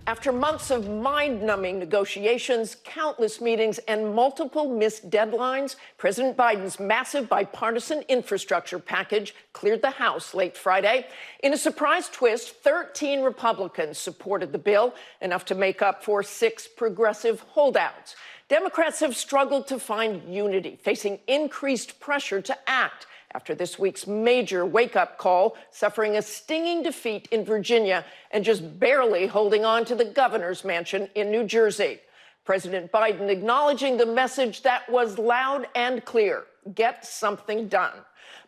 After months of mind-numbing negotiations, countless meetings, and multiple missed deadlines, President Biden's massive bipartisan infrastructure package cleared the House late Friday. In a surprise twist, 13 Republicans supported the bill, enough to make up for 6 progressive holdouts. Democrats have struggled to find unity, facing increased pressure to act after this week's major wake-up call, suffering a stinging defeat in Virginia and just barely holding on to the governor's mansion in New Jersey. President Biden acknowledging the message that was loud and clear: get something done.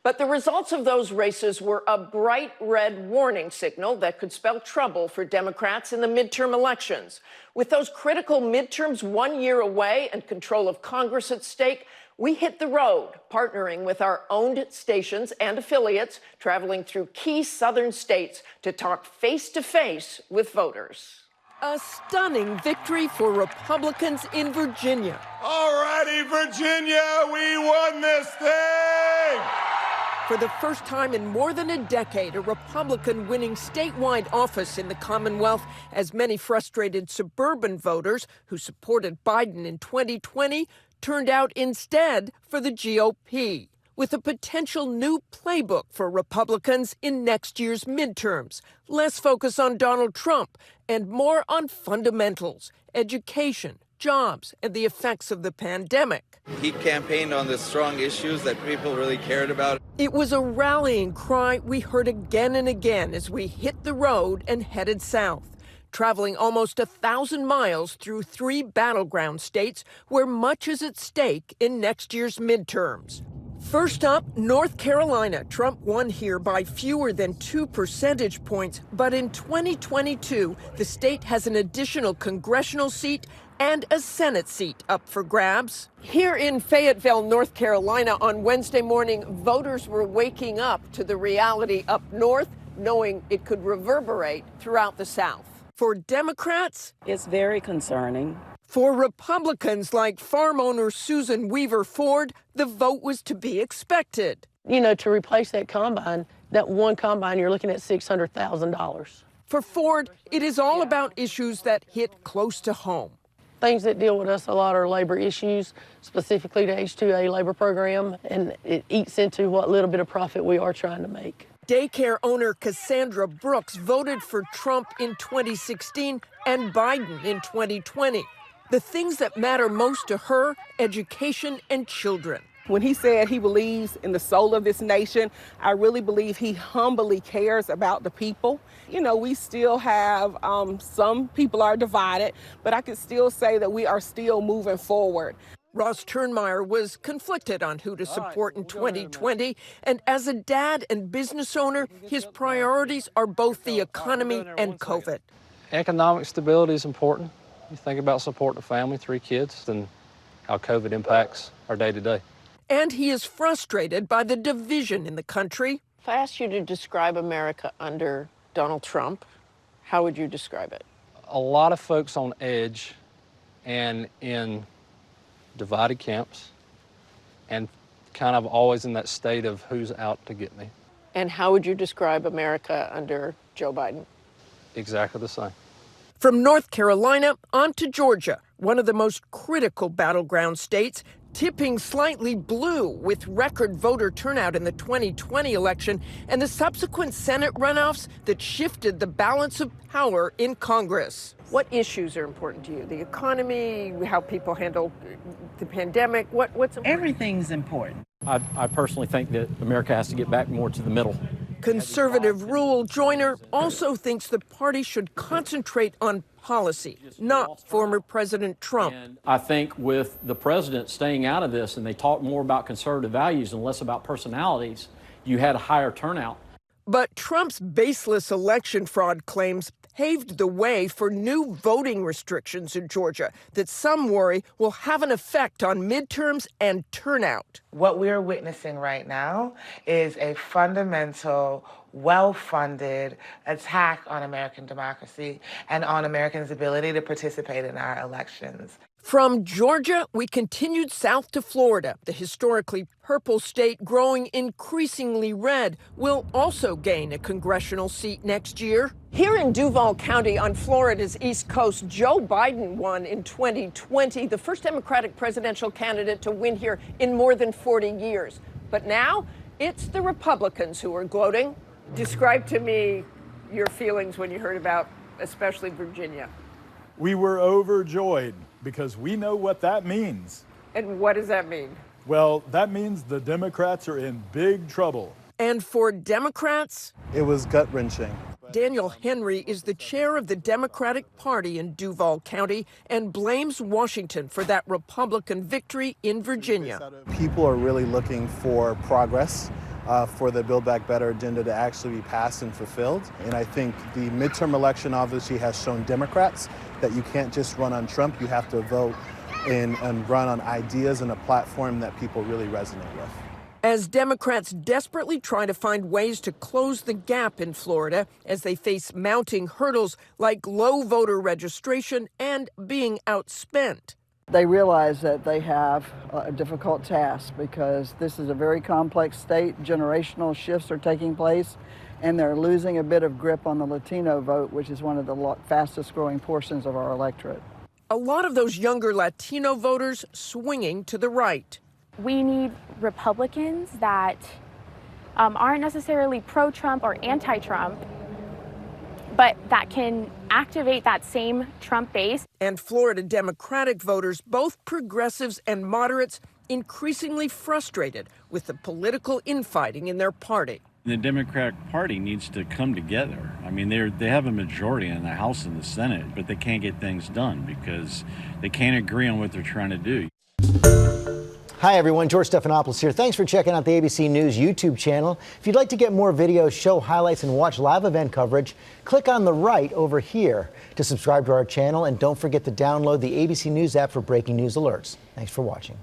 But the results of those races were a bright red warning signal that could spell trouble for Democrats in the midterm elections. With those critical midterms 1 year away and control of Congress at stake, we hit the road, partnering with our owned stations and affiliates, traveling through key southern states to talk face-to-face with voters. A stunning victory for Republicans in Virginia. All righty, Virginia, we won this thing! For the first time in more than a decade, a Republican winning statewide office in the Commonwealth, as many frustrated suburban voters who supported Biden in 2020 turned out instead for the GOP, with a potential new playbook for Republicans in next year's midterms. Less focus on Donald Trump and more on fundamentals, education, jobs, and the effects of the pandemic. He campaigned on the strong issues that people really cared about. It was a rallying cry we heard again and again as we hit the road and headed south, traveling almost 1,000 miles through 3 battleground states where much is at stake in next year's midterms. First up, North Carolina. Trump won here by fewer than 2 percentage points, but in 2022, the state has an additional congressional seat and a Senate seat up for grabs. Here in Fayetteville, North Carolina, on Wednesday morning, voters were waking up to the reality up north, knowing it could reverberate throughout the South. For Democrats, it's very concerning. For Republicans like farm owner Susan Weaver Ford, the vote was to be expected. You know, to replace that combine, that one combine, you're looking at $600,000. For Ford, it is all about issues that hit close to home. Things that deal with us a lot are labor issues, specifically the H-2A labor program, and it eats into what little bit of profit we are trying to make. Daycare owner Cassandra Brooks voted for Trump in 2016 and Biden in 2020. The things that matter most to her: education and children. When he said he believes in the soul of this nation, I really believe he humbly cares about the people. You know, we still have, some people are divided, but I can still say that we are still moving forward. Ross Turnmeyer was conflicted on who to support in 2020, and as a dad and business owner, his priorities are both the economy and COVID. Economic stability is important. You think about supporting a family, 3 kids, and how COVID impacts our day-to-day. And he is frustrated by the division in the country. If I asked you to describe America under Donald Trump, how would you describe it? A lot of folks on edge and in divided camps, and kind of always in that state of who's out to get me. And how would you describe America under Joe Biden? Exactly the same. From North Carolina on to Georgia, one of the most critical battleground states, tipping slightly blue with record voter turnout in the 2020 election and the subsequent Senate runoffs that shifted the balance of power in Congress. What issues are important to you? The economy, how people handle the pandemic, what's important? Everything's important. I personally think that America has to get back more to the middle. Conservative Rule Joyner also thinks the party should concentrate on policy, not former President Trump. And I think with the president staying out of this and they talk more about conservative values and less about personalities, you had a higher turnout. But Trump's baseless election fraud claims paved the way for new voting restrictions in Georgia that some worry will have an effect on midterms and turnout. What we're witnessing right now is a fundamental, well-funded attack on American democracy and on Americans' ability to participate in our elections. From Georgia, we continued south to Florida. The historically purple state, growing increasingly red, will also gain a congressional seat next year. Here in Duval County on Florida's East Coast, Joe Biden won in 2020, the first Democratic presidential candidate to win here in more than 40 years. But now it's the Republicans who are gloating. Describe to me your feelings when you heard about especially Virginia. We were overjoyed because we know what that means. And what does that mean? Well, that means the Democrats are in big trouble. And for Democrats, it was gut-wrenching. Daniel Henry is the chair of the Democratic Party in Duval County and blames Washington for that Republican victory in Virginia. People are really looking for progress, for the Build Back Better agenda to actually be passed and fulfilled. And I think the midterm election obviously has shown Democrats that you can't just run on Trump, you have to vote and run on ideas and a platform that people really resonate with. As Democrats desperately try to find ways to close the gap in Florida as they face mounting hurdles like low voter registration and being outspent. They realize that they have a difficult task because this is a very complex state. Generational shifts are taking place, and they're losing a bit of grip on the Latino vote, which is one of the fastest growing portions of our electorate. A lot of those younger Latino voters swinging to the right. We need Republicans that aren't necessarily pro-Trump or anti-Trump, but that can activate that same Trump base. And Florida Democratic voters, both progressives and moderates, increasingly frustrated with the political infighting in their party. The Democratic Party needs to come together. I mean, they have a majority in the House and the Senate, but they can't get things done because they can't agree on what they're trying to do. Hi, everyone. George Stephanopoulos here. Thanks for checking out the ABC News YouTube channel. If you'd like to get more videos, show highlights, and watch live event coverage, click on the right over here to subscribe to our channel. And don't forget to download the ABC News app for breaking news alerts. Thanks for watching.